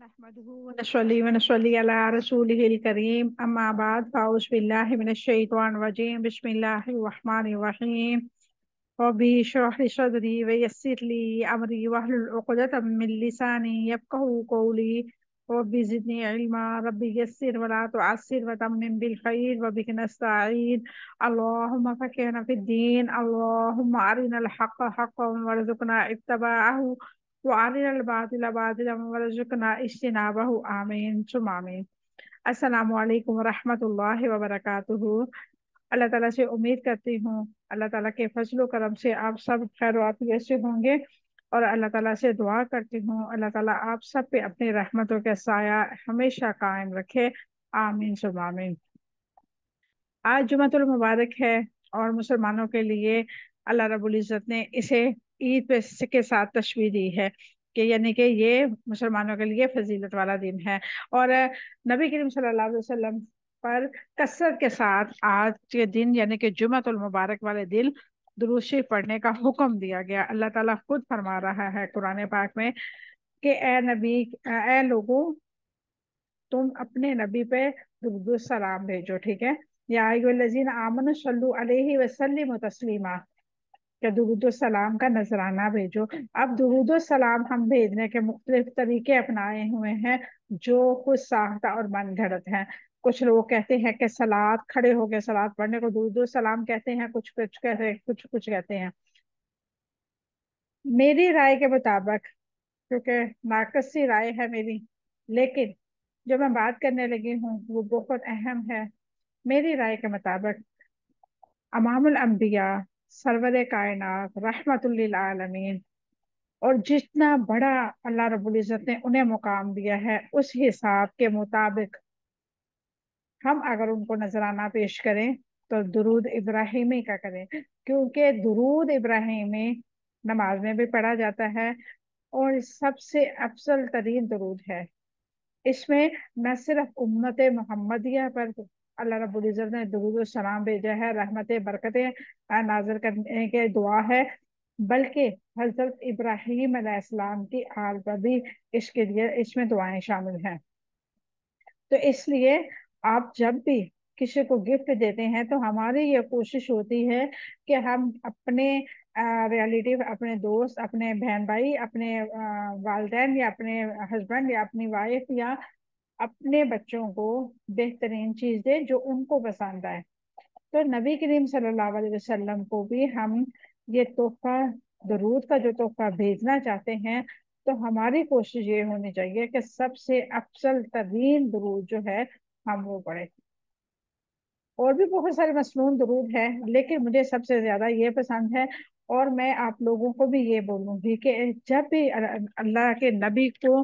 नहमदुहु व नस्सली अला रसूलिहिल करीम अम्मा बाद फ़ाउज़ बिल्लाहि मिनश शैतानिर रजीम बिस्मिल्लाहिर रहमानिर रहीम रब्बी इश्रह ली सदरी व यस्सिर ली अमरी वहलुल उक़दतम मिन लिसानी यफ़क़हू क़ौली रब्बी ज़िदनी इल्मा रब्बी यस्सिर व ला तुअस्सिर व तम्मिम बिल खैर व बिक नस्तईन अल्लाहुम्मा फ़क़िहना फ़िद्दीन अल्लाहुम्मा अरिनल हक़्क़ हक़्क़न वरज़ुक़ना इत्तिबाअहु वारिनल बातिला बातिला वरज़ुक़ना इज्तिनाबहु आमीन सुम्मा आमीन। अस्सलामु अलैकुम वरहमतुल्लाहि वबरकातुहू। अल्लाह ताला से उम्मीद करती हूँ अल्लाह ताला के फजलो करम से आप सब खैर आफियत से होंगे और अल्लाह ताला से दुआ करती हूँ अल्लाह ताला आप सब पे अपनी रहमतों का साया हमेशा कायम रखे। आमीन सुम्मा आमीन। आज जुमातुल मुबारक है और मुसलमानों के लिए अल्लाह रब्बुल इज़्ज़त ने इसे ईद के साथ तशबीह दी है कि यानी कि ये मुसलमानों के लिए फजीलत वाला दिन है। और नबी करीम सल्लल्लाहु अलैहि वसल्लम पर कसरत के साथ आज के दिन यानी कि जुमातुल मुबारक वाले दिन दुरूद शरीफ पढ़ने का हुक्म दिया गया। अल्लाह ताला खुद फरमा रहा है कुरान पाक में कि ए नबी, ए लोगों, तुम अपने नबी पे दुरूद सलाम भेजो। ठीक है, या अय्युहल्लज़ीना आमनु सल्लु अलैहि वसल्लिमु तस्लीमा, या दुरूद सलाम का नजराना भेजो। अब दुरूद सलाम हम भेजने के मुख्तलिफ तरीके अपनाए हुए हैं जो कुछ साख्ता और मन घड़त हैं। कुछ लोग कहते हैं कि सलात, खड़े होकर सलात पढ़ने को दुरूद सलाम कहते हैं, कुछ कुछ कहते हैं, कुछ कहते हैं। मेरी राय के मुताबिक, क्योंकि नाकस सी राय है मेरी, लेकिन जो मैं बात करने लगी हूँ वो बहुत अहम है। मेरी राय के मुताबिक अमामुल अंबिया, सरवर कायनात, रहमतुल लिल आलमीन, और जितना बड़ा अल्लाह रब्बुल इज़्ज़त ने उन्हें मुकाम दिया है उस हिसाब के मुताबिक हम अगर उनको नजराना पेश करें तो दुरूद इब्राहिमी का करें, क्योंकि दुरूद इब्राहिमी नमाज में भी पढ़ा जाता है और सबसे अफजल तरीन दुरूद है। इसमें न सिर्फ उम्मत मोहम्मदिया पर अल्लाह रब्बुल इज़्ज़त ने दुरूद सलाम भेजा है, रहमत बरकतें नाज़िल करने के दुआ है, बल्कि हजरत इब्राहीम अलैहिस्सलाम की आल पर भी इसके लिए इसमें दुआएं शामिल हैं। तो इसलिए आप जब भी किसी को गिफ्ट देते हैं तो हमारी ये कोशिश होती है कि हम अपने रिलेटिव, अपने दोस्त, अपने बहन भाई, अपने वालिदैन या अपने हस्बैंड या अपनी वाइफ या अपने बच्चों को बेहतरीन चीज दें जो उनको पसंद आए। तो नबी करीम सल्लल्लाहु अलैहि वसल्लम को भी हम ये तोहफा, दरूद का जो तोहफा भेजना चाहते हैं, तो हमारी कोशिश ये होनी चाहिए कि सबसे अफजल तरीन दरूद जो है हम वो पढ़े। और भी बहुत सारे मसनून दरूद है, लेकिन मुझे सबसे ज्यादा ये पसंद है। और मैं आप लोगों को भी ये बोलूंगी कि जब भी अल्लाह के नबी को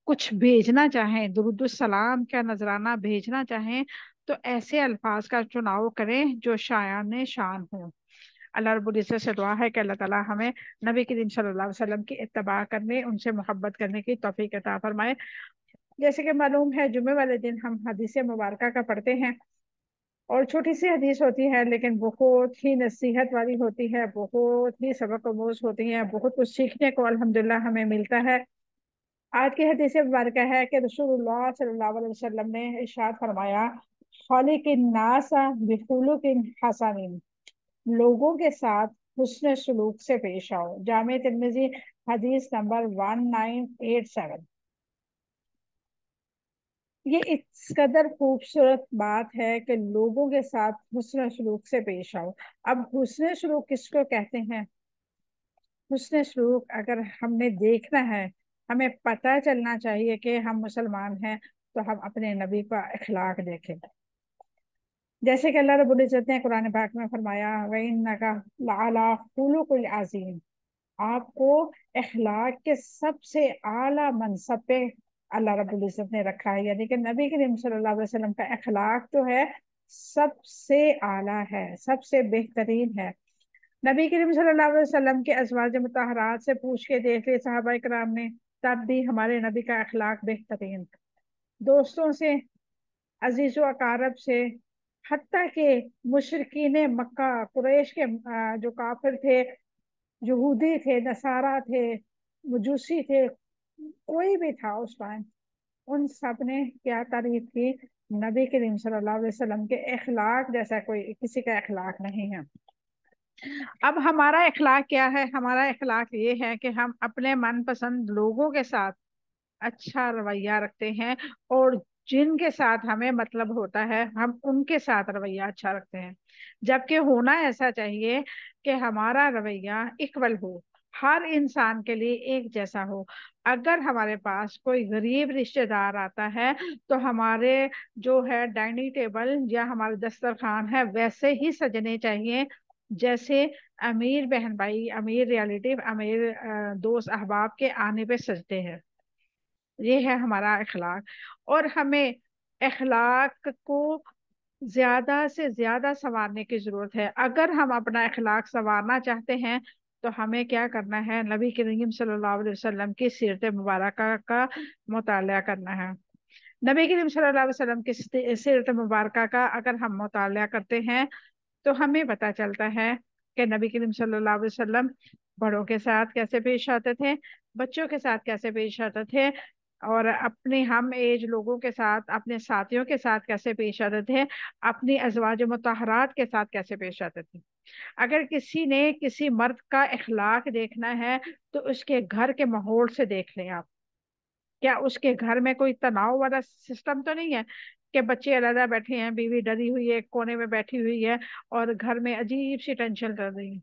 कुछ भेजना चाहें, दुरूद सलाम का नजराना भेजना चाहें, तो ऐसे अल्फाज का चुनाव करें जो शायान शान हो। अल्लाह रब्बुल इज्जत से दुआ है कि अल्लाह ताला हमें नबी करीम सल्लल्लाहु अलैहि वसल्लम की इत्तबा करने, उनसे मोहब्बत करने की तौफीक अता फरमाए। जैसे कि मालूम है जुम्मे वाले दिन हम हदीस मुबारका का पढ़ते हैं, और छोटी सी हदीस होती है लेकिन बहुत ही नसीहत वाली होती है, बहुत ही सबक आमूज होती है, बहुत कुछ सीखने को अल्हम्दुलिल्लाह हमें मिलता है। आज की हदीस मुबारक है कि रसूलुल्लाह सल्लल्लाहु अलैहि वसल्लम ने इरशाद फरमाया, खालिकिन नासा बिखुलुकिन हसनिन, लोगों के साथ हुस्न सलूक से पेश आओ। जामे तिर्मिजी हदीस नंबर 1987। ये इस कदर खूबसूरत बात है कि लोगों के साथ हुस्न सलूक से पेश आओ। अब हुस्न सलूक किसको कहते हैं? हुस्न सलूक अगर हमने देखना है, हमें पता चलना चाहिए कि हम मुसलमान हैं, तो हम अपने नबी का अखलाक देखें। जैसे कि अल्लाह रब्बुल इज्जत ने कुरान पाक में फरमाया, व इन्नका लअला खुलुकुल अज़ीम, आपको अखलाक के सबसे आला मनसब पे अल्लाह रब्बुल इज्जत ने रखा है। यानी कि नबी करीम सल्लल्लाहु अलैहि वसल्लम का अखलाक जो है सबसे आला है, सबसे बेहतरीन है। नबी करीम सल्लल्लाहु अलैहि वसल्लम के अज़वाज मुतहरात से पूछ के देख ले सहाबा इकराम ने, तब भी हमारे नबी का अखलाक बेहतरीन। दोस्तों से, अजीजो अकारब से, हत्ता के मुशरिकीन मक्का, कुरैश के जो काफिर थे, यहूदी थे, नसारा थे, मजूसी थे, कोई भी था उस टाइम, उन सब ने क्या तारीफ की, नबी करीम सल्लल्लाहु अलैहि वसल्लम के अखलाक जैसा कोई किसी का अखलाक नहीं है। अब हमारा अखलाक क्या है? हमारा अखलाक ये है कि हम अपने मनपसंद लोगों के साथ अच्छा रवैया रखते हैं, और जिनके साथ हमें मतलब होता है हम उनके साथ रवैया अच्छा रखते हैं। जबकि होना ऐसा चाहिए कि हमारा रवैया इक्वल हो, हर इंसान के लिए एक जैसा हो। अगर हमारे पास कोई गरीब रिश्तेदार आता है तो हमारे जो है डाइनिंग टेबल या हमारे दस्तरखान है वैसे ही सजने चाहिए जैसे अमीर बहन भाई, अमीर रिलेटिव, अमीर दोस्त अहबाब के आने पे सजते हैं। ये है हमारा अखलाक। और हमें अखलाक को ज्यादा से ज्यादा संवारने की जरूरत है। अगर हम अपना अखलाक संवारना चाहते हैं तो हमें क्या करना है? नबी करीम सल्लल्लाहु अलैहि वसल्लम की सीरत मुबारक का मुताला करना है। नबी करीम सल्लल्लाहु अलैहि वसल्लम की सीरत मुबारक का अगर हम मुताला करते हैं तो हमें पता चलता है कि नबी करीम सल्लल्लाहु अलैहि वसल्लम बड़ों के साथ कैसे पेश आते थे, बच्चों के साथ कैसे पेश आते थे, और अपने हम एज लोगों के साथ, अपने साथियों के साथ कैसे पेश आते थे, अपनी अजवाज मुतहरात के साथ कैसे पेश आते थे। अगर किसी ने किसी मर्द का इखलाक देखना है तो उसके घर के माहौल से देख लें आप। क्या उसके घर में कोई तनाव वाला सिस्टम तो नहीं है कि बच्चे अलग बैठे हैं, बीवी डरी हुई है, एक कोने में बैठी हुई है और घर में अजीब सी टेंशन कर रही है?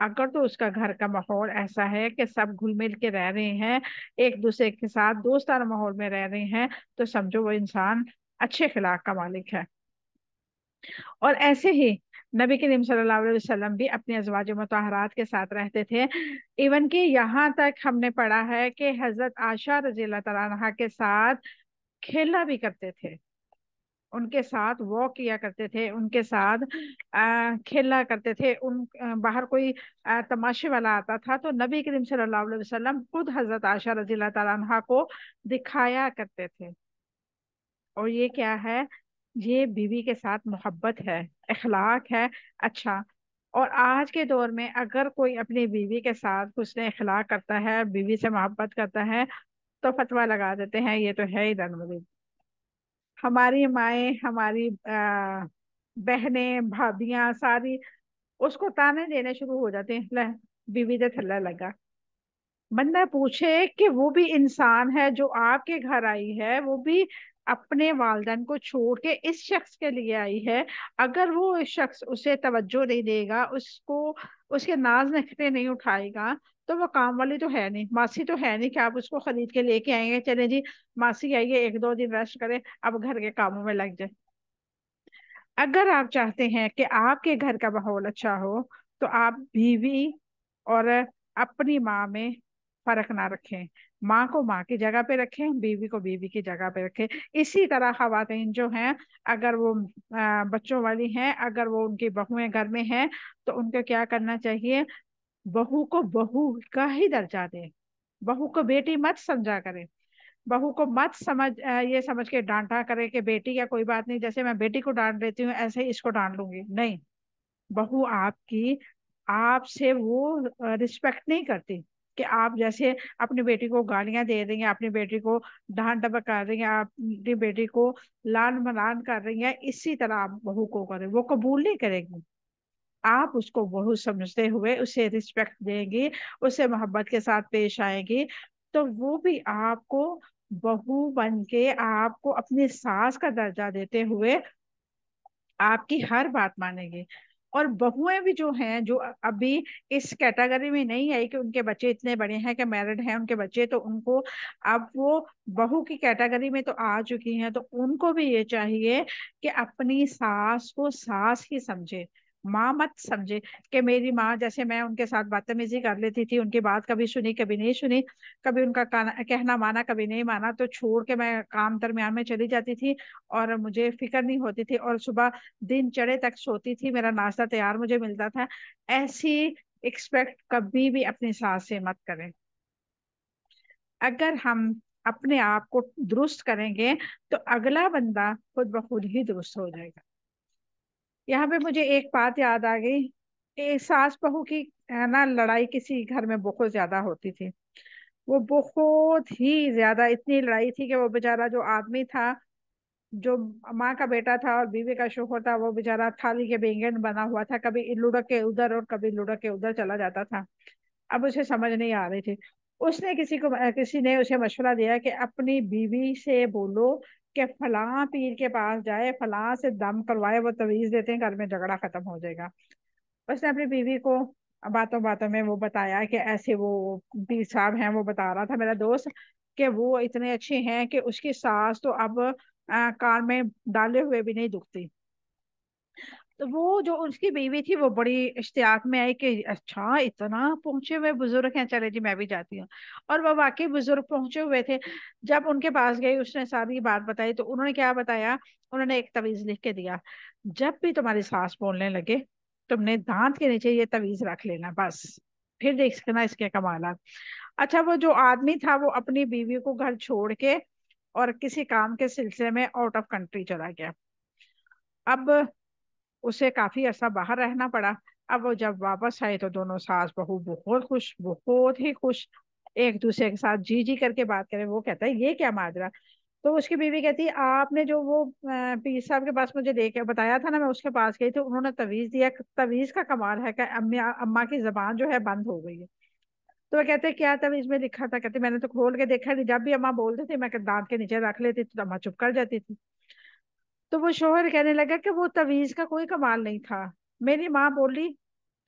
अगर तो उसका घर का माहौल ऐसा है कि सब घुल मिल के रह रहे हैं, एक दूसरे के साथ दोस्ताना माहौल में रह रहे हैं, तो समझो वो इंसान अच्छे अखलाक का मालिक है। और ऐसे ही नबी करीम सल्लल्लाहु अलैहि वसल्लम भी अपने अज़वाज मुतहरात के साथ रहते थे। इवन कि यहाँ तक हमने पढ़ा है कि हजरत आयशा रज़ी अल्लाह तआला अन्हा के साथ खेला भी करते थे, उनके साथ वॉक किया करते थे, उनके साथ खेला करते थे। बाहर कोई तमाशे वाला आता था तो नबी करीम सल्लल्लाहु अलैहि वसल्लम खुद हजरत आयशा रज़ी अल्लाह तआला अन्हा को दिखाया करते थे। और ये क्या है? ये बीवी के साथ मोहब्बत है, अखलाक है। अच्छा, और आज के दौर में अगर कोई अपनी बीवी के साथ हुस्न अखलाक करता है, बीवी से मोहब्बत करता है, तो फतवा लगा देते हैं ये तो है ही रंगमूली। हमारी माएँ, हमारी बहनें, भाभियां सारी उसको ताने देने शुरू हो जाते हैं, ले बीवी दे थल्ला लगा। बंदा पूछे कि वो भी इंसान है जो आपके घर आई है, वो भी अपने वालिदैन को छोड़ के इस शख्स के लिए आई है। अगर वो इस शख्स उसे तवज्जो नहीं देगा, उसको उसके नाज नखरे नहीं उठाएगा, तो वो काम वाली तो है नहीं, मासी तो है नहीं कि आप उसको खरीद के लेके आएंगे, चले जी मासी आई है एक दो दिन रेस्ट करे अब घर के कामों में लग जाए। अगर आप चाहते हैं कि आपके घर का माहौल अच्छा हो तो आप बीवी और अपनी माँ में फर्क ना रखें। माँ को माँ की जगह पे रखें, बीवी को बीवी की जगह पे रखें। इसी तरह खवातीन जो हैं, अगर वो बच्चों वाली हैं, अगर वो उनकी बहुएं घर में हैं, तो उनको क्या करना चाहिए? बहू को बहू का ही दर्जा दें, बहू को बेटी मत समझा करें। बहू को मत ये समझ के डांटा करे कि बेटी या कोई बात नहीं, जैसे मैं बेटी को डांट देती हूँ ऐसे ही इसको डांट लूंगी, नहीं। बहू आपकी, आपसे वो रिस्पेक्ट नहीं करती कि आप जैसे अपनी बेटी को गालियां दे रही हैं, अपनी बेटी को डांट डपट कर रही हैं, अपनी बेटी को लान मलान कर रही हैं, इसी तरह आप बहू को करें, वो कबूल नहीं करेगी। आप उसको बहू समझते हुए उसे रिस्पेक्ट देंगी, उसे मोहब्बत के साथ पेश आएगी, तो वो भी आपको बहू बन के आपको अपनी सास का दर्जा देते हुए आपकी हर बात मानेंगे। और बहुएं भी जो हैं, जो अभी इस कैटेगरी में नहीं आई कि उनके बच्चे इतने बड़े हैं कि मैरिड हैं उनके बच्चे, तो उनको अब वो बहू की कैटेगरी में तो आ चुकी हैं, तो उनको भी ये चाहिए कि अपनी सास को सास ही समझे, माँ मत समझे कि मेरी माँ, जैसे मैं उनके साथ बदतमीजी कर लेती थी, उनकी बात कभी सुनी कभी नहीं सुनी, कभी उनका कहना माना कभी नहीं माना, तो छोड़ के मैं काम दरमियान में चली जाती थी और मुझे फिक्र नहीं होती थी, और सुबह दिन चढ़े तक सोती थी, मेरा नाश्ता तैयार मुझे मिलता था। ऐसी एक्सपेक्ट कभी भी अपनी सास से मत करें। अगर हम अपने आप को दुरुस्त करेंगे तो अगला बंदा खुद ब खुद ही दुरुस्त हो जाएगा। यहाँ पे मुझे एक बात याद आ गई, सास बहू की ना लड़ाई किसी घर में बहुत ज्यादा होती थी। वो बहुत ही ज्यादा, इतनी लड़ाई थी कि वो बेचारा जो आदमी था, जो माँ का बेटा था और बीवी का शोहर था, वो बेचारा थाली के बेंगन बना हुआ था, कभी लुढ़क के उधर और कभी लुढ़क के उधर चला जाता था। अब उसे समझ नहीं आ रही थी। उसने किसी ने उसे मशवरा दिया कि अपनी बीवी से बोलो कि फलां पीर के पास जाए, फलां से दम करवाए, वो तवीज देते हैं, घर में झगड़ा खत्म हो जाएगा। उसने अपनी बीवी को बातों बातों में वो बताया कि ऐसे वो पीर साहब हैं, वो बता रहा था मेरा दोस्त कि वो इतने अच्छे हैं कि उसकी सास तो अब कान में डाले हुए भी नहीं दुखती। तो वो जो उसकी बीवी थी वो बड़ी इश्तियाक में आई कि अच्छा इतना पहुंचे हुए बुजुर्ग हैं, चले जी मैं भी जाती हूँ। और वो वाकई बुजुर्ग पहुंचे हुए थे। जब उनके पास गई, उसने सारी बात बताई, तो उन्होंने क्या बताया, उन्होंने एक तवीज लिख के दिया, जब भी तुम्हारी सास बोलने लगे, तुमने दांत के नीचे ये तवीज रख लेना बस, फिर देखना इसके कमाल। अच्छा, वो जो आदमी था वो अपनी बीवी को घर छोड़ के और किसी काम के सिलसिले में आउट ऑफ कंट्री चला गया। अब उसे काफी अर्सा बाहर रहना पड़ा। अब वो जब वापस आए तो दोनों सास बहू बहुत खुश, बहुत ही खुश, एक दूसरे के साथ जी जी करके बात करें। वो कहता है ये क्या माजरा। तो उसकी बीवी कहती है आपने जो वो पीर साहब के पास मुझे लेके बताया था ना, मैं उसके पास गई थी, उन्होंने तवीज दिया। तवीज का कमाल है कि अम्मी अम्मा की जबान जो है बंद हो गई है। तो वो कहते क्या तवीज में लिखा था, कहते मैंने तो खोल के देखा नहीं, जब भी अम्मा बोलते थे मैं दांत के नीचे रख लेती तो अम्मा चुप कर जाती थी। तो वो शोहर कहने लगा कि वो तवीज का कोई कमाल नहीं था। मेरी माँ बोली,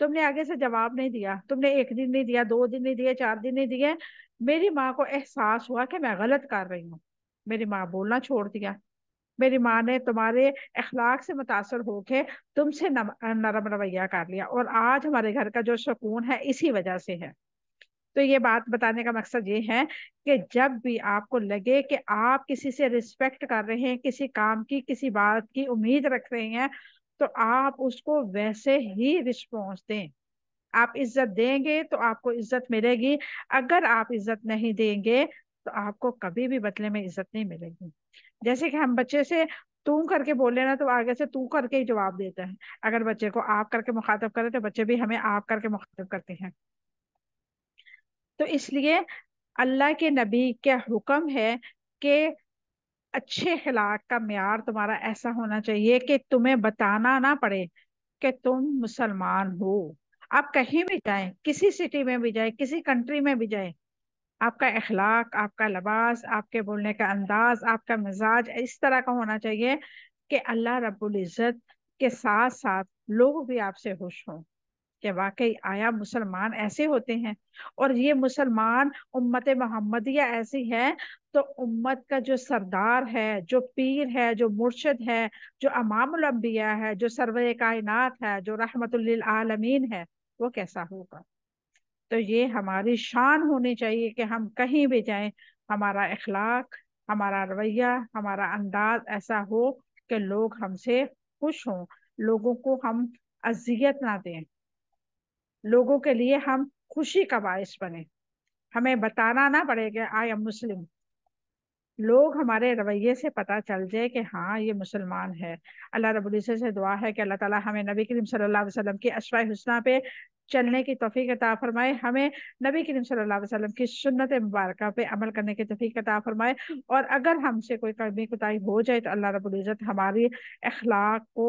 तुमने आगे से जवाब नहीं दिया, तुमने एक दिन नहीं दिया, 2 दिन नहीं दिए, 4 दिन नहीं दिए। मेरी माँ को एहसास हुआ कि मैं गलत कर रही हूँ। मेरी माँ बोलना छोड़ दिया। मेरी माँ ने तुम्हारे अखलाक से मुतासर होके तुमसे नरम रवैया कर लिया, और आज हमारे घर का जो सुकून है इसी वजह से है। तो ये बात बताने का मकसद ये है कि जब भी आपको लगे कि आप किसी से रिस्पेक्ट कर रहे हैं, किसी काम की, किसी बात की उम्मीद रख रहे हैं, तो आप उसको वैसे ही रिस्पॉन्स दें। आप इज्जत देंगे तो आपको इज्जत मिलेगी। अगर आप इज्जत नहीं देंगे तो आपको कभी भी बदले में इज्जत नहीं मिलेगी। जैसे कि हम बच्चे से तू करके बोले ना, तो आगे से तू करके ही जवाब देता है। अगर बच्चे को आप करके मुखातब करें तो बच्चे भी हमें आप करके मुखातब करते हैं। तो इसलिए अल्लाह के नबी का हुक्म है कि अच्छे अखलाक का मेयार तुम्हारा ऐसा होना चाहिए कि तुम्हें बताना ना पड़े कि तुम मुसलमान हो। आप कहीं भी जाएं, किसी सिटी में भी जाएं, किसी कंट्री में भी जाएं, आपका अखलाक, आपका लिबास, आपके बोलने का अंदाज, आपका मिजाज इस तरह का होना चाहिए कि अल्लाह रब्बुल इज्जत के साथ साथ लोग भी आपसे खुश हों कि वाकई आया मुसलमान ऐसे होते हैं। और ये मुसलमान उम्मत मोहम्मदिया ऐसी है, तो उम्मत का जो सरदार है, जो पीर है, जो मुर्शिद है, जो अमामुल अंबिया है, जो सरवर कायनात है, जो रहमतुल लिल आलमीन है, वो कैसा होगा। तो ये हमारी शान होनी चाहिए कि हम कहीं भी जाएं, हमारा इखलाक, हमारा रवैया, हमारा अंदाज ऐसा हो कि लोग हमसे खुश हों, लोगों को हम अजियत ना दें, लोगों के लिए हम खुशी का बायस बने। हमें बताना ना पड़ेगा आई एम मुस्लिम, लोग हमारे रवैये से पता चल जाए कि हाँ ये मुसलमान है। अल्लाह रब्बुल इज्जत से दुआ है कि अल्लाह ताला हमें नबी करीम सल्लल्लाहु अलैहि वसल्लम की अस्वाए हुस्ना पे चलने की तौफीक अता फरमाए, हमें नबी करीम सल्लल्लाहु अलैहि वसल्लम की सुन्नत मुबारक पे अमल करने की तौफीक अता फरमाए। और अगर हमसे कोई कमी कोताही हो जाए तो अल्लाह रब्बुल इज्जत हमारी अखलाक को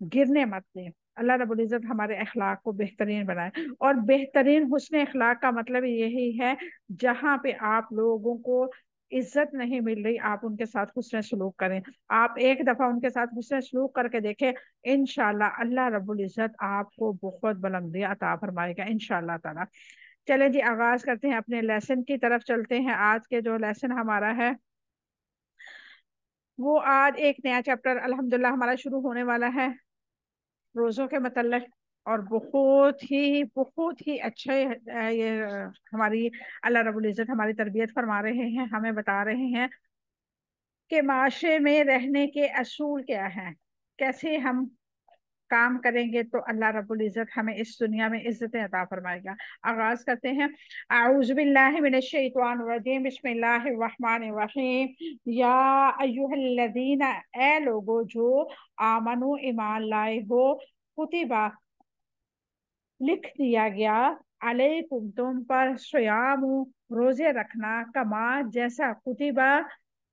गिरने मत दें। अल्लाह रब्बुल इज्जत हमारे अखलाक को बेहतरीन बनाए। और बेहतरीन हुस्न अखलाक का मतलब यही है, जहाँ पे आप लोगों को इज्जत नहीं मिल रही, आप उनके साथ हुस्न सलूक करें। आप एक दफा उनके साथ हुस्न सलूक करके देखें, इंशाल्लाह अल्लाह रब्बुल इज्जत आपको बहुत बुलंदी अता फरमाएगा इंशाल्लाह ताला। चले जी, आगाज करते हैं, अपने लेसन की तरफ चलते हैं। आज के जो लेसन हमारा है, वो आज एक नया चैप्टर अल्हम्दुलिल्लाह हमारा शुरू होने वाला है, रोजों के मतलब। और बहुत ही अच्छे ये हमारी अल्लाह रब्बुल इज्जत हमारी तरबियत फरमा रहे हैं, हमें बता रहे हैं कि माशरे में रहने के असूल क्या हैं, कैसे हम काम करेंगे तो अल्लाह रब्बुल इज्जत हमें इस दुनिया में इज्जतें अता फरमाएगा। आगाज करते हैं। आऊज़ु बिल्लाहि मिनश शैतानिर रजीम, बिस्मिल्लाहिर रहमानिर रहीम। या अय्युहल्लज़ीना, ए लोगो जो आमनु ईमान लाए हो, कुतिबा लिख दिया गया, अलैकुम तुम पर, स्वयाम रोजे रखना, कमा जैसा कुतिबा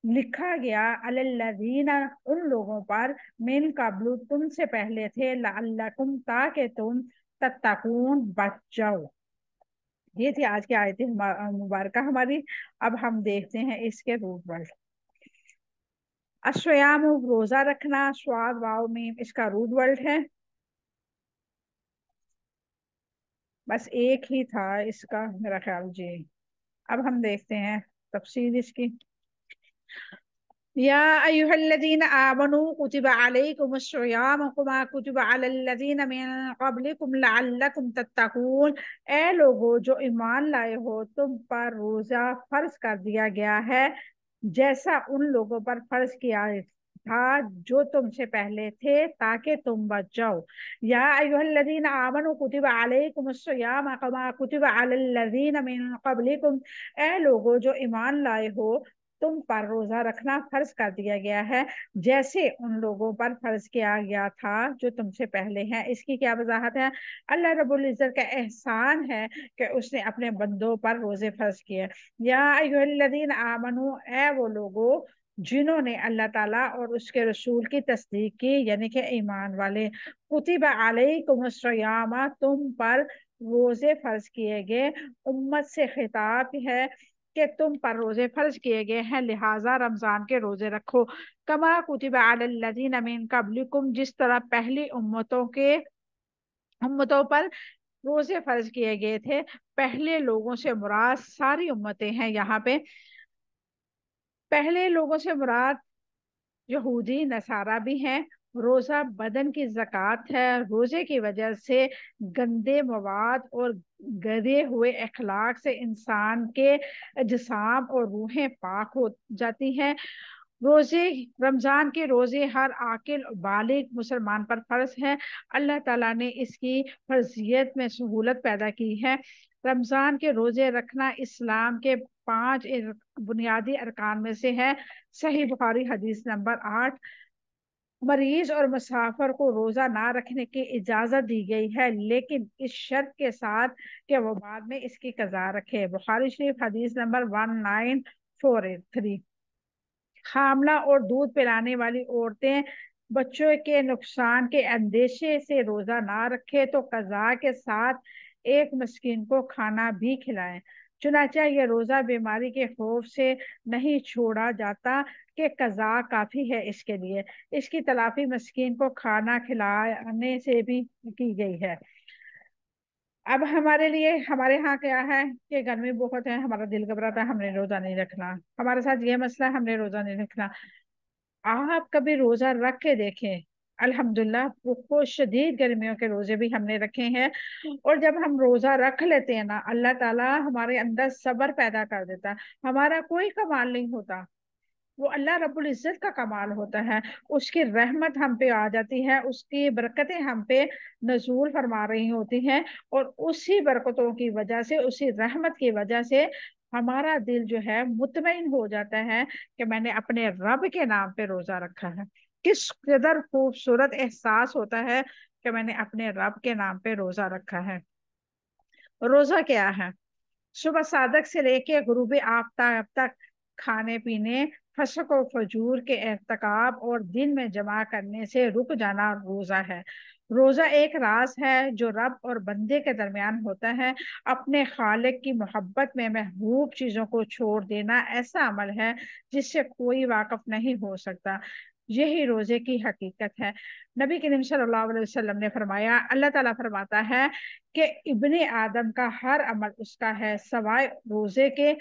लिखा गया, अलल्लज़ीना उन लोगों पर, मिन कब्लु तुमसे पहले थे, लअल्लकुम ताकि तुम, तत्तकून बच जाओ। ये थी आज की आयत मुबारक हमारी। अब हम देखते हैं इसके रूट वर्ड। अश्वयाम रोजा रखना, स्वाद वाव मीम इसका रूट वर्ड है। बस एक ही था इसका मेरा ख्याल जी। अब हम देखते हैं तफसील इसकी। या अय्युहल्लज़ीना आमनू कुतिबा अलैकुमुस्सियाम कमा कुतिबा अलल्लज़ीना मिन क़ब्लिकुम लअल्लकुम तत्तकून। ए लोगो जो ईमान लाए हो, तुम पर रोजा फर्ज कर दिया गया है जैसा उन लोगों पर फर्ज किया था जो तुमसे पहले थे, ताकि तुम बच जाओ। या अय्युहल्लज़ीना आमनू कुतिबा अलैकुमुस्सियाम कमा कुतिबा अलल्लज़ीना मिन क़ब्लिकुम। ए लोगो जो ईमान लाए हो, तुम पर रोजा रखना फर्ज कर दिया गया है जैसे उन लोगों पर फर्ज किया गया था जो तुमसे पहले हैं। इसकी क्या वजाहत है? अल्लाह रब्बुल इज्जत का एहसान है कि उसने अपने बंदों पर रोजे फर्ज किए। या अय्युहल्लज़ीना आमनू, ए वो लोगो जिन्होंने अल्लाह ताला और उसके रसूल की तस्दीक की, यानी कि ईमान वाले। कुतिबा अलैकुमुस्सियाम तुम पर रोजे फर्ज किए गए। उम्मत से खिताब है कि तुम पर रोजे फर्ज किए गए हैं, लिहाजा रमजान के रोजे रखो। कमा कुतिबा अलल्लज़ीना मिन क़ब्लिकुम, जिस तरह पहली उम्मतों पर रोजे फर्ज किए गए थे। पहले लोगों से मुराद सारी उम्मतें हैं यहाँ पे। पहले लोगों से मुराद यहूदी नसारा भी हैं। रोजा बदन की ज़कात है। रोजे की वजह से गंदे मवाद और गधे हुए अखलाक से इंसान के जिस्म और रूहें पाक हो जाती हैं। रोजे रमजान के रोजे हर आकिल बालिग मुसलमान पर फर्ज है। अल्लाह ताला ने इसकी फर्जियत में सहूलत पैदा की है। रमजान के रोजे रखना इस्लाम के 5 बुनियादी अरकान में से है। सही बुखारी हदीस नंबर 8। मरीज और मुसाफिर को रोजा ना रखने की इजाजत दी गई है, लेकिन इस शर्त के साथ कि वो बाद में इसकी कज़ा रखे। बुखारी शरीफ हदीस नंबर 1943। हामला और दूध पिलाने वाली औरतें बच्चों के नुकसान के अंदेशे से रोजा ना रखे तो कज़ा के साथ एक मिस्कीन को खाना भी खिलाएं। चुनाचा ये रोजा बीमारी के खौफ से नहीं छोड़ा जाता कि कज़ा काफी है इसके लिए। इसकी तलाफी मिस्कीन को खाना खिलाने से भी की गई है। अब हमारे लिए हमारे यहाँ क्या है कि गर्मी बहुत है, हमारा दिल घबराता है, हमने रोजा नहीं रखना। हमारे साथ ये मसला है, हमने रोजा नहीं रखना। आप कभी रोजा रख के देखें। अल्हम्दुलिल्लाह बहुत शदीद गर्मियों के रोजे भी हमने रखे हैं। और जब हम रोजा रख लेते हैं ना, अल्लाह ताला हमारे अंदर सब्र पैदा कर देता है। हमारा कोई कमाल नहीं होता, वो अल्लाह रब्बुल इज्जत का कमाल होता है। उसकी रहमत हम पे आ जाती है, उसकी बरकतें हम पे नजूल फरमा रही होती हैं। और उसी बरकतों की वजह से, उसी रहमत की वजह से हमारा दिल जो है मुतमईन हो जाता है कि मैंने अपने रब के नाम पे रोजा रखा है। किस कदर खूबसूरत एहसास होता है कि मैंने अपने रब के नाम पे रोजा रखा है। रोजा क्या है? सुबह सादक से लेके गुरूब आफ्ताब तक खाने पीने, फसक और फजूर के एहतिकाब और दिन में जमा करने से रुक जाना रोजा है। रोजा एक राज है जो रब और बंदे के दरमियान होता है। अपने खालिक की मोहब्बत में महबूब चीजों को छोड़ देना ऐसा अमल है जिससे कोई वाकिफ नहीं हो सकता। यही रोजे की हकीकत है। नबी करीम सल्लल्लाहु अलैहि वसल्लम ने फरमाया, अल्लाह ताला फरमाता है कि इब्ने आदम का हर अमल उसका है सवाए रोजे के,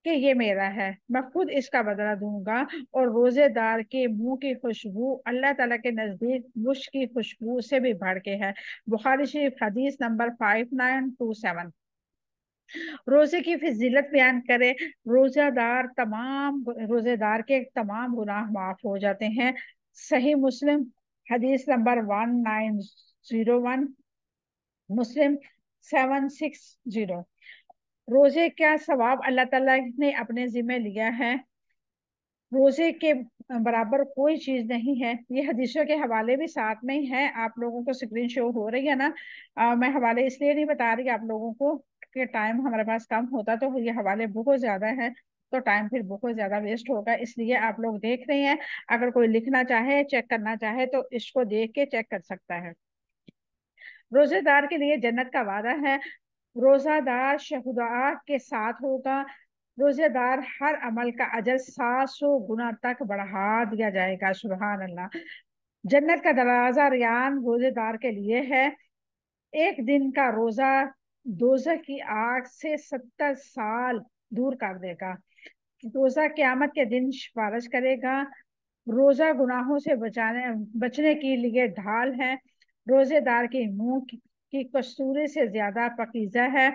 कि ये मेरा है, मैं खुद इसका बदला दूंगा। और रोजेदार के मुंह की खुशबू अल्लाह ताला के नजदीक मुश्क की खुशबू से भी बढ़ के है। बुखारी शरीफ हदीस नंबर 5927। रोजे की फिजीलत बयान करे। रोजेदार के तमाम गुनाह माफ हो जाते हैं। सही मुस्लिम हदीस नंबर 1901, मुस्लिम 760। रोजे क्या सवाब अल्लाह ताला ने अपने जिम्मे लिया है। روزے کے برابر کوئی چیز نہیں ہے. یہ حدیثوں کے حوالے بھی ساتھ میں ہی ہیں. آپ لوگوں کو سکرین شو ہو رہی ہے نا. میں حوالے اس لیے نہیں بتا رہی آپ لوگوں کو کہ ٹائم ہمارے پاس کم ہوتا تو یہ حوالے بہت زیادہ ہیں تو ٹائم پھر بہت زیادہ ویسٹ ہوگا. اس لیے آپ لوگ دیکھ رہے ہیں. اگر کوئی لکھنا چاہے چیک کرنا چاہے تو اس کو دیکھ کے چیک کر سکتا ہے. روزے دار کے لیے جنت کا وعدہ ہے. روزہ دار شہداء کے ساتھ ہوگا. روزے دار ہر عمل کا اجر 700 گنا تک بڑھا دیا جائے گا. سبحان اللہ. جنت کا دروازہ ریان روزے دار کے لیے ہے. ایک دن کا روزہ دوزخ کی آگ سے 70 سال دور کر دے گا. روزہ قیامت کے دن سفارش کرے گا. روزہ گناہوں سے بچنے کے لیے ڈھال ہے. روزے دار کے منہ کی کستوری سے زیادہ پاکیزہ ہے.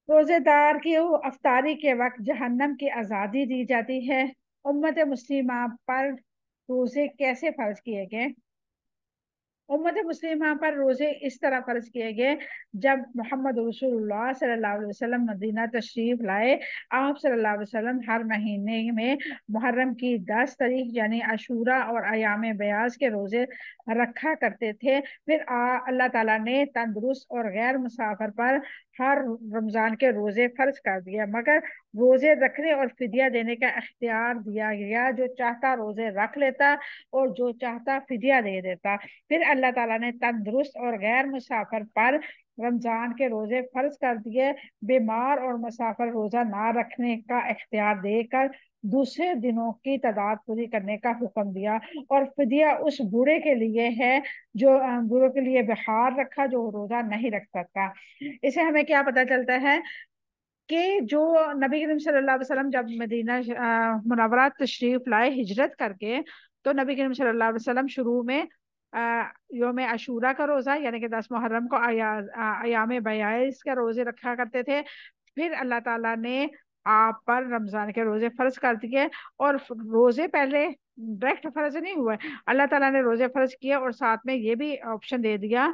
روزے دار کی افطاری کے وقت جہنم کی آزادی دی جاتی ہے. امت مسلمہ پر روزے کیسے فرض کیے گئے؟ امت مسلمہ پر روزے اس طرح فرض کیے گئے جب محمد رسول اللہ صلی اللہ علیہ وسلم مدینہ تشریف لائے. آپ صلی اللہ علیہ وسلم ہر مہینے میں محرم کی 10 تاریخ یعنی عاشوراء اور ایام بیاض کے روزے رکھا کرتے تھے. پھر اللہ تعالیٰ نے تندرست اور غیر مسافر پر ہر رمضان کے روزے فرض کر دیا مگر روزے رکھنے اور فدیہ دینے کا اختیار دیا گیا. جو چاہتا روزے رکھ لیتا اور جو چاہتا فدیہ دے دیتا. پھر اللہ تعالیٰ نے تندرست اور غیر مسافر پر رمضان کے روزے فرض کر دیے. بیمار اور مسافر روزہ نہ رکھنے کا اختیار دے کر دوسرے دنوں کی تعداد پوری کرنے کا حکم دیا. اور فدیہ اس بوڑھے کے لیے ہے جو بوڑھوں کے لیے بہار رکھا جو روزہ نہیں رکھ سکتا. اسے ہمیں کیا پتہ چلتا ہے کہ جو نبی کریم صلی اللہ علیہ وسلم جب مدینہ منورہ تشریف لائے ہجرت کر کے تو نبی کریم صلی اللہ علیہ وسلم شروع میں یوم عاشورہ کا روزہ یعنی کہ 10 محرم کو ایام بیاض کے روزے رکھا کرتے تھے. پھر اللہ تعالیٰ نے آپ پر رمضان کے روزے فرض کر دیے. اور روزے پہلے ڈائریکٹ فرض نہیں ہوئے. اللہ تعالیٰ نے روزے فرض کیے اور ساتھ میں یہ بھی آپشن دے دیا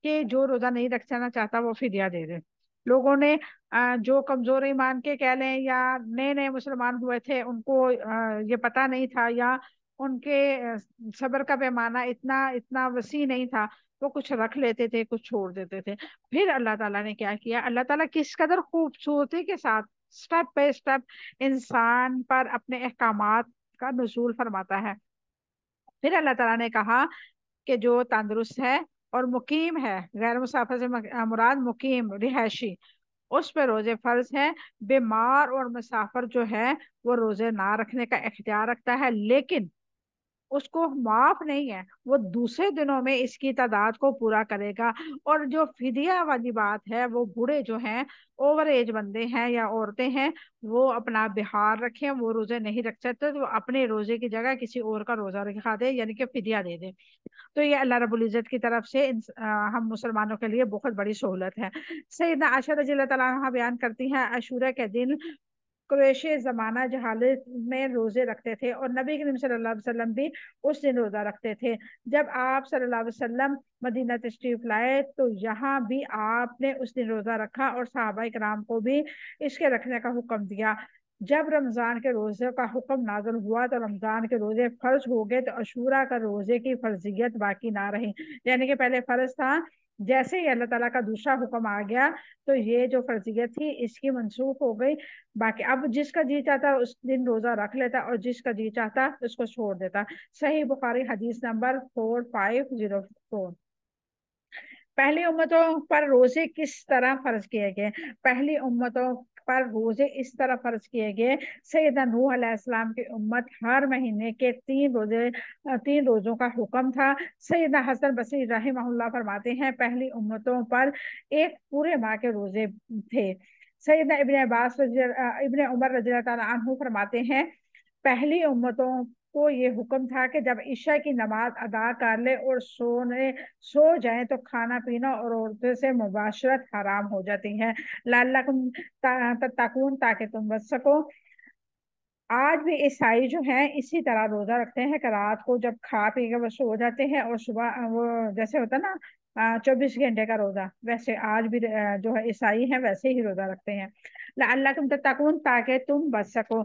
کہ جو روزہ نہیں رکھنا چاہتا وہ فدیہ دے دے. لوگوں نے جو کمزور ایمان کے کہہ لیں یا نئے نئے مسلمان ہوئے تھے ان کو یہ پتہ نہیں تھا یا ان کے صبر کا پیمانہ اتنا وسیع نہیں تھا وہ کچھ رکھ لیتے تھے کچھ چھوڑ دیتے تھے. پھر اللہ تعالیٰ نے کیا کیا؟ اللہ تعالیٰ کس قدر خوبصورتی کے ساتھ سٹیپ بائی سٹیپ انسان پر اپنے احکامات کا نزول فرماتا ہے. پھر اللہ تعالیٰ نے کہا کہ جو تندرست ہے اور مقیم ہے غیر مسافر سے مراد مقیم رہائشی اس پہ روزے فرض ہے. بیمار اور مسافر جو ہے وہ روزے نہ رکھنے کا اختیار رکھتا ہے لیکن اس کو معاف نہیں ہے. وہ دوسرے دنوں میں اس کی تعداد کو پورا کرے گا. اور جو فدیہ والی بات ہے وہ بوڑھے جو ہیں اوور ایج بندے ہیں یا عورتیں ہیں وہ اپنا بہار رکھیں وہ روزے نہیں رکھ سکتے تو اپنے روزے کی جگہ کسی اور کا روزہ رکھا دے یعنی کہ فدیہ دے دے. تو یہ اللہ رب العزت کی طرف سے ہم مسلمانوں کے لیے بہت بڑی سہولت ہے. سیدنا عائشہ رضی اللہ تعالیٰ عنہا بیان کرتی ہیں عاشورہ کے دن قریش زمانہ جہالت میں روزے رکھتے تھے اور نبی کریم صلی اللہ علیہ وسلم بھی اس دن روزہ رکھتے تھے. جب آپ صلی اللہ علیہ وسلم مدینہ تشریف لائے تو یہاں بھی آپ نے اس دن روزہ رکھا اور صحابہ کرام کو بھی اس کے رکھنے کا حکم دیا. جب رمضان کے روزے کا حکم نازل ہوا تو رمضان کے روزے فرض ہو گئے تو عاشورہ کا روزے کی فرضیت باقی نہ رہی. یعنی کہ پہلے فرض تھا جیسے ہی اللہ تعالیٰ کا دوسرا حکم آ گیا تو یہ جو فرضیت تھی اس کی منسوخ ہو گئی. باقی اب جس کا جی چاہتا اس دن روزہ رکھ لیتا اور جس کا جی چاہتا اس کو چھوڑ دیتا. صحیح بخاری حدیث نمبر 4504. پہلی امتوں پر روزے کس طرح فرض کیے گئے؟ پہلی امتوں پر روزے اس طرح فرض کیے گئے سیدنا نوح علیہ السلام کی امت ہر مہینے کے 3 روزوں کا حکم تھا. سیدنا حسن بصری رحمہ اللہ فرماتے ہیں پہلی امتوں پر ایک پورے ماہ کے روزے تھے. سیدنا ابن عمر رضی اللہ تعالیٰ عنہ فرماتے ہیں پہلی امتوں کو یہ حکم تھا کہ جب عشاء کی نماز ادا کر لے اور سو جائیں تو کھانا پینا اور عورتوں سے مباشرت حرام ہو جاتی ہے. لعلکم تتقون تاکہ تم بچ سکو. آج بھی عیسائی جو ہیں اسی طرح روزہ رکھتے ہیں کہ رات کو جب کھا پی کے وہ سو جاتے ہیں اور صبح وہ جیسے ہوتا نا 24 घंटे का रोजा, वैसे आज भी जो है ईसाई हैं वैसे ही रोजा रखते हैं। लअल्लकुम तत्तकून, ताकि तुम बच सको।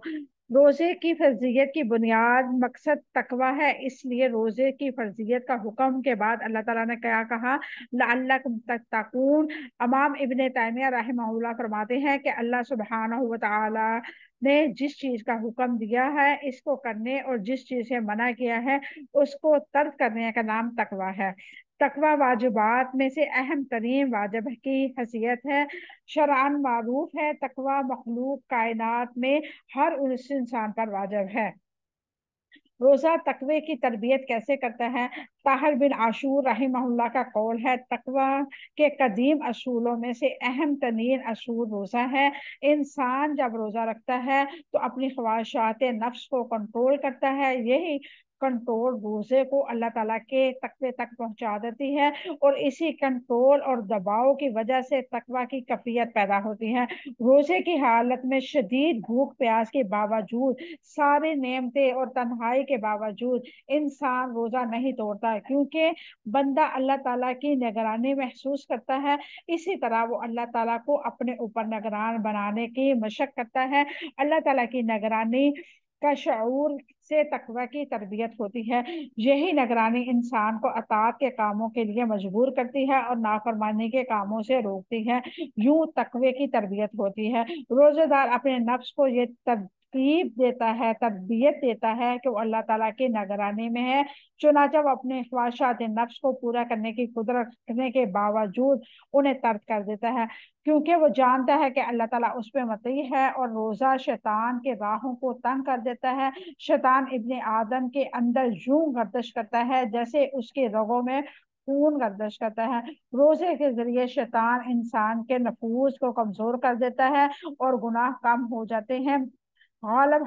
रोजे की फर्जियत की बुनियाद मकसद तकवा है, इसलिए रोजे की फर्जियत का हुक्म के बाद अल्लाह ताला ने क्या कहा? लअल्लकुम तत्तकून। इमाम इब्ने तैमिया रहमहुल्लाह फरमाते हैं कि अल्लाह सुब्हानहू व तआला ने जिस चीज का हुक्म दिया है इसको करने और जिस चीज से मना किया है उसको तर्क करने का नाम तकवा है। तकवा वाजिबात में से अहम तरीन वाजिब की हैसियत है। शरअन मारूफ है, तकवा मखलूक कायनात में हर उस इंसान पर वाजिब है। रोजा तकवे की तरबियत कैसे करता है? ताहिर बिन आशूर रहिमहुल्लाह का कौल है, तकवा के कदीम असूलों में से अहम तरीन असूल रोजा है। इंसान जब रोजा रखता है तो अपनी ख्वाहिशात नफ्स को कंट्रोल करता है। यही कंट्रोल रोजे को अल्लाह ताला के तकवे तक पहुंचा देती है, और इसी कंट्रोल और दबाव की वजह से तकवा की कैफियत पैदा होती है। रोजे की हालत में शदीद भूख प्यास के बावजूद, सारी नेमतें और तन्हाई के बावजूद इंसान रोजा नहीं तोड़ता, क्योंकि बंदा अल्लाह ताला की निगरानी महसूस करता है। इसी तरह वो अल्लाह ताला को अपने ऊपर निगरान बनाने की मशक करता है। अल्लाह ताला की निगरानी का शऊर से तकवा की तरबियत होती है। यही निगरानी इंसान को अताअत के कामों के लिए मजबूर करती है और नाफरमानी के कामों से रोकती है। यूं तकवे की तरबियत होती है। रोजेदार अपने नफ्स को ये तरकीब देता है, तरबियत देता है कि वो अल्लाह ताला की निगरानी में है। चुनाचा वो अपने ख्वाहिशात नफ्स को पूरा करने की कुदरत रखने के बावजूद उन्हें तर्क कर देता है, क्योंकि वो जानता है कि अल्लाह ताला उस पर मती है। और रोजा शैतान के राहों को तंग कर देता है। शैतान इब्ने आदम के अंदर यूं गर्दश करता है जैसे उसके रगों में खून गर्दश करता है। रोजे के जरिए शैतान इंसान के नफूस को कमजोर कर देता है और गुनाह कम हो जाते हैं। गालिब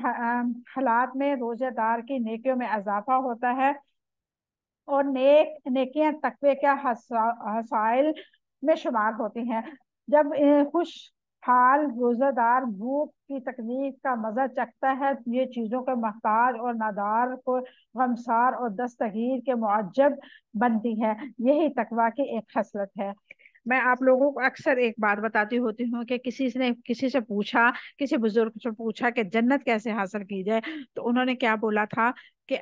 हालात में रोजेदार की नेकियों में इजाफा होता है और नेकियां तकवे का हसाइल में शुमार होती हैं। जब खुश हाल रोजादार भूख की तकलीफ का मजा चखता है, ये चीजों के मोहताज और नादार को गमसार और दस्तगीर के मुअज्जब बनती है। यही तकवा की एक खसलत है। मैं आप लोगों को अक्सर एक बात बताती होती हूँ कि किसी ने किसी से पूछा, किसी बुजुर्ग से पूछा कि जन्नत कैसे हासिल की जाए, तो उन्होंने क्या बोला था कि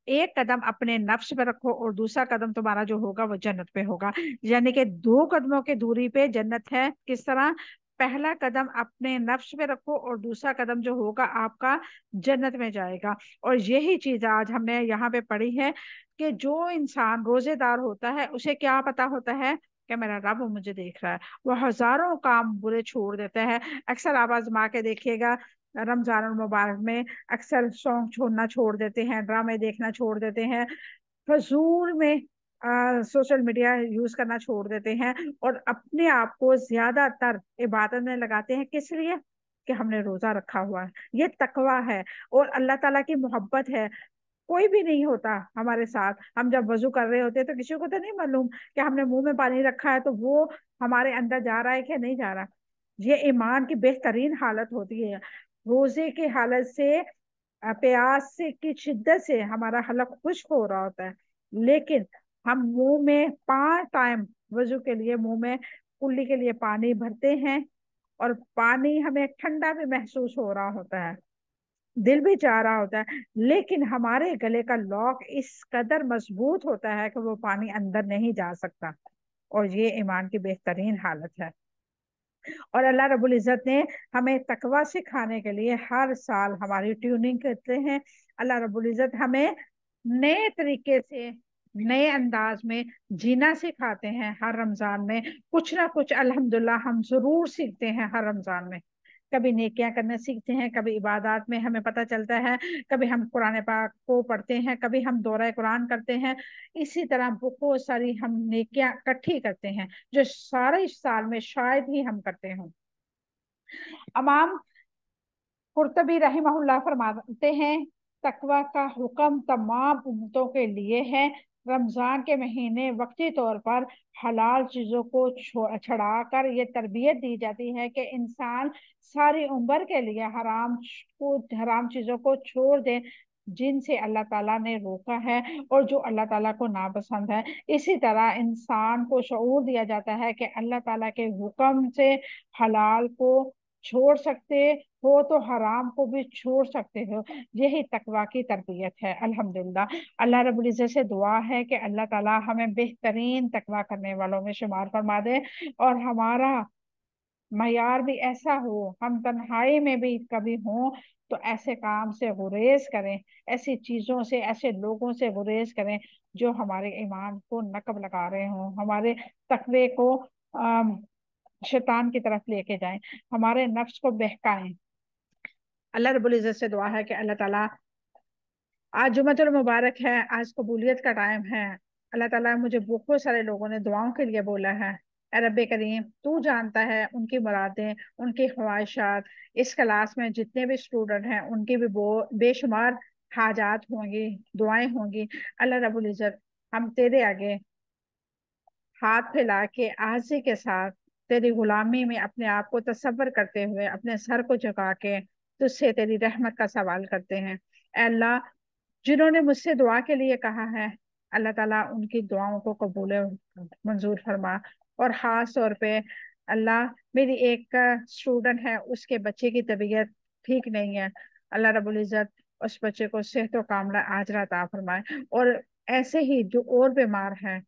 एक कदम अपने नफ्स पे रखो और दूसरा कदम तुम्हारा जो होगा वो जन्नत पे होगा। यानी कि 2 कदमों की दूरी पे जन्नत है। किस तरह? पहला कदम अपने नफ्स पे रखो और दूसरा कदम जो होगा आपका जन्नत में जाएगा। और यही चीज आज हमने यहाँ पे पढ़ी है कि जो इंसान रोजेदार होता है उसे क्या पता होता है कि मेरा रब मुझे देख रहा है। वो हजारों काम बुरे छोड़ देता है। अक्सर आप आजमा के देखिएगा, रमजान मुबारक में अक्सर सॉन्ग छोड़ना छोड़ देते हैं, ड्रामे देखना छोड़ देते हैं, फजूल में सोशल मीडिया यूज करना छोड़ देते हैं, और अपने आप को ज्यादातर इबादत में लगाते हैं। किस लिए? कि हमने रोजा रखा हुआ है। ये तकवा है और अल्लाह ताला की मोहब्बत है। कोई भी नहीं होता हमारे साथ। हम जब वजू कर रहे होते हैं तो किसी को तो नहीं मालूम कि हमने मुंह में पानी रखा है तो वो हमारे अंदर जा रहा है कि नहीं जा रहा। ये ईमान की बेहतरीन हालत होती है। रोजे की हालत से प्यास से की शिद्दत से हमारा हलक खुश्क हो रहा होता है, लेकिन हम मुंह में 5 टाइम वजू के लिए मुंह में कुल्ली के लिए पानी भरते हैं, और पानी हमें ठंडा भी महसूस हो रहा होता है, दिल भी चाह रहा होता है, लेकिन हमारे गले का लॉक इस कदर मजबूत होता है कि वो पानी अंदर नहीं जा सकता। और ये ईमान की बेहतरीन हालत है। और अल्लाह रब्बुल इज़्ज़त ने हमें तकवा सिखाने के लिए हर साल हमारी ट्यूनिंग करते हैं। अल्लाह रब्बुल इज़्ज़त हमें नए तरीके से, नए अंदाज में जीना सिखाते हैं। हर रमजान में कुछ ना कुछ अल्हम्दुलिल्लाह हम जरूर सीखते हैं। हर रमजान में कभी नेकियां करना सीखते हैं, कभी इबादत में हमें पता चलता है, कभी हम कुरान पाक को पढ़ते हैं, कभी हम दौरा कुरान करते हैं। इसी तरह बहुत सारी हम नेकियां इकट्ठी करते हैं जो सारे साल में शायद ही हम करते हों। इमाम कुर्तबी रहमहुल्लाह फरमाते हैं, तकवा का हुक्म तमाम उम्मतों के लिए है। रमजान के महीने वक्ती तौर पर हलाल चीजों को छड़ा कर ये तरबियत दी जाती है कि इंसान सारी उम्र के लिए हराम चीजों को छोड़ दे, जिनसे अल्लाह ताला ने रोका है और जो अल्लाह ताला को नापसंद है। इसी तरह इंसान को शऊर दिया जाता है कि अल्लाह ताला के हुक्म से हलाल को छोड़ सकते हो तो हराम को भी छोड़ सकते हो। यही तकवा की तरबियत है। अल्हम्दुलिल्लाह, अल्लाह रब्बुल इज्जत से दुआ है कि अल्लाह ताला हमें बेहतरीन तकवा करने वालों में शुमार फरमा दे, और हमारा मयार भी ऐसा हो, हम तन्हाई में भी कभी हों तो ऐसे काम से गुरेज करें, ऐसी चीजों से, ऐसे लोगों से गुरेज करें जो हमारे ईमान को नकब लगा रहे हों, हमारे तकवे को शैतान की तरफ लेके जाएं, हमारे नफ्स को बहकाएं। अल्लाह रब्बुल इज्जत से दुआ है कि अल्लाह ताला, आज जुम्मतुल मुबारक है, आज कबूलियत का टाइम है। अल्लाह ताला, मुझे बहुत सारे लोगों ने दुआओं के लिए बोला है। ए रब्बे करीम, तू जानता है उनकी मुरादें, उनकी ख्वाहिशात। इस क्लास में जितने भी स्टूडेंट हैं उनकी भी बेशुमार हाजात होंगी, दुआएं होंगी। अल्लाह रब्बुल इज्जत, हम तेरे आगे हाथ फैला के आजी के साथ तेरी गुलामी में अपने आप को तसव्वुर करते हुए अपने सर को झुका के तुझसे तेरी रहमत का सवाल करते हैं। ऐ अल्लाह, जिन्होंने मुझसे दुआ के लिए कहा है, अल्लाह ताला उनकी दुआओं को कबूल मंजूर फरमा। और खास तौर पे अल्लाह, मेरी एक स्टूडेंट है, उसके बच्चे की तबीयत ठीक नहीं है। अल्लाह रब्बुल इज्जत उस बच्चे को सेहत व कामला आजरा अता फरमाए। और ऐसे ही जो और बीमार हैं,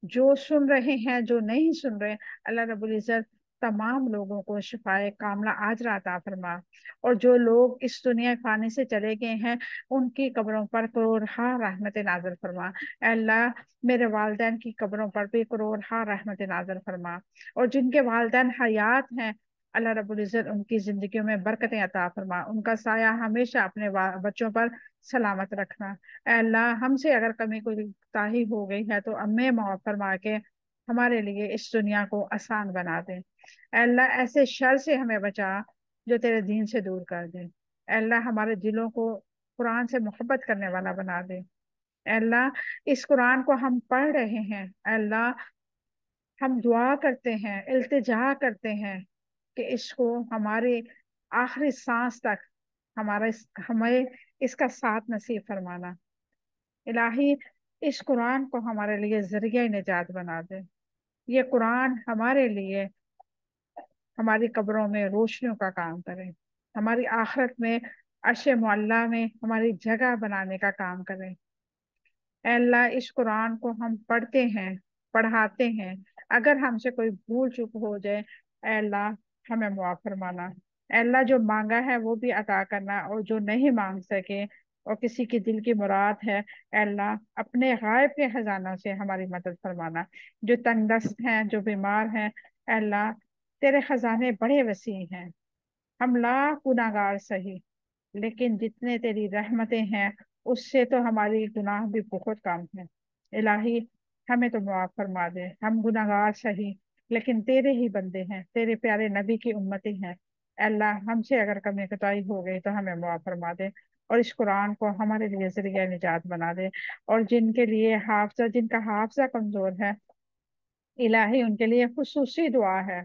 जो सुन रहे हैं, जो नहीं सुन रहे, अल्लाह रब्बुल इज्जत तमाम लोगों को शिफाए कामला आजरा अता फरमा। और जो लोग इस दुनिया फानी से चले गए हैं, उनकी कब्रों पर करोड़हा रहमत नाज़िल फरमा। ऐ अल्लाह, मेरे वालिदैन की कब्रों पर भी करोड़हा रहमत नाज़िल फरमा। और जिनके वालिदैन हयात हैं, अल्लाह रब्बुल इज्जत उनकी जिंदगियों में बरकतें अता फरमा, उनका साया हमेशा अपने बच्चों पर सलामत रखना। ऐ अल्लाह, हमसे अगर कमी कोई ताही हो गई है तो अम्मे माफ फरमा के हमारे लिए इस दुनिया को आसान बना दे। ऐ अल्लाह, ऐसे शर से हमें बचा जो तेरे दीन से दूर कर दे। ऐ अल्लाह, हमारे दिलों को कुरान से मोहब्बत करने वाला बना दे। ऐ अल्लाह, इस कुरान को हम पढ़ रहे हैं, ऐ अल्लाह, हम दुआ करते हैं, इल्तिजा करते हैं कि इसको हमारे आखिरी सांस तक हमें इसका साथ नसीब फरमाना। इलाही, इस कुरान को हमारे लिए जरिया निजात बना दे। ये कुरान हमारे लिए हमारी कब्रों में रोशनियों का काम करे, हमारी आखिरत में अर्श मुअल्ला में हमारी जगह बनाने का काम करे। ऐ अल्लाह, इस कुरान को हम पढ़ते हैं, पढ़ाते हैं, अगर हमसे कोई भूल चूक हो जाए, ऐ अल्लाह, हमें मुआफ फरमाना। ऐ अल्लाह, जो मांगा है वो भी अता करना, और जो नहीं मांग सके और किसी की दिल की मुराद है, ऐ अल्लाह, अपने गायब के खजाना से हमारी मदद फरमाना। जो तंगदस्त हैं, जो बीमार हैं, ऐ अल्लाह, तेरे खजाने बड़े वसी हैं, हम लाख गुनाहगार सही, लेकिन जितने तेरी रहमतें हैं उससे तो हमारी गुनाह भी बहुत कम है। इलाही, हमें तो माफ फरमा दे, हम गुनाहगार सही लेकिन तेरे ही बंदे हैं, तेरे प्यारे नबी की उम्मती हैं। अल्लाह, हमसे अगर कमी कताई हो गई तो हमें माफ फरमा दे, और इस कुरान को हमारे लिए जरिया निजात बना दे। और जिनका हाफजा कमजोर है, इलाही उनके लिए खुसूसी दुआ है,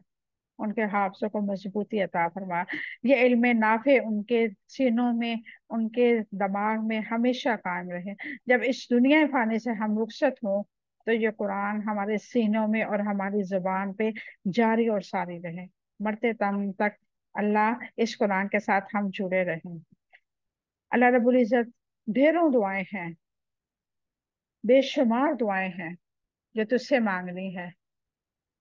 उनके हाफसों को मजबूती अता फरमा। ये इल्म नाफे उनके सीनों में, उनके दिमाग में हमेशा कायम रहे। जब इस दुनिया फानी से हम रुखसत हों तो ये कुरान हमारे सीनों में और हमारी जुबान पे जारी और सारी रहे, मरते दम तक। अल्लाह, इस कुरान के साथ हम जुड़े रहें। अल्लाह रब्बुल इज्जत, ढेरों दुआएं हैं, बेशुमार दुआएं हैं जो तुझसे मांगनी है।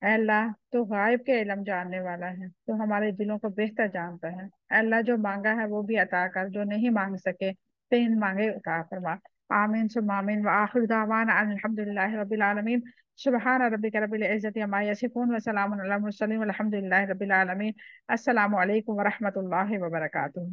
ऐ अल्लाह, तो गायब के इल्म जानने वाला है, तो हमारे दिलों को बेहतर जानता है। ऐ अल्लाह, जो मांगा है वो भी अता कर, जो नहीं मांग सके तो इन मांगे अता फरमा। आमीन सुम्मा आमीन, व आखिर दावाना अल्हम्दुलिल्लाहि रब्बिल आलमीन। सुब्हान रब्बिक रब्बिल इज्जति अम्मा यसिफून, व सलामुन अलल मुरसलीन, वल्हम्दुलिल्लाहि रब्बिल आलमीन। अस्सलामु अलैकुम व रहमतुल्लाहि व बरकातुहू।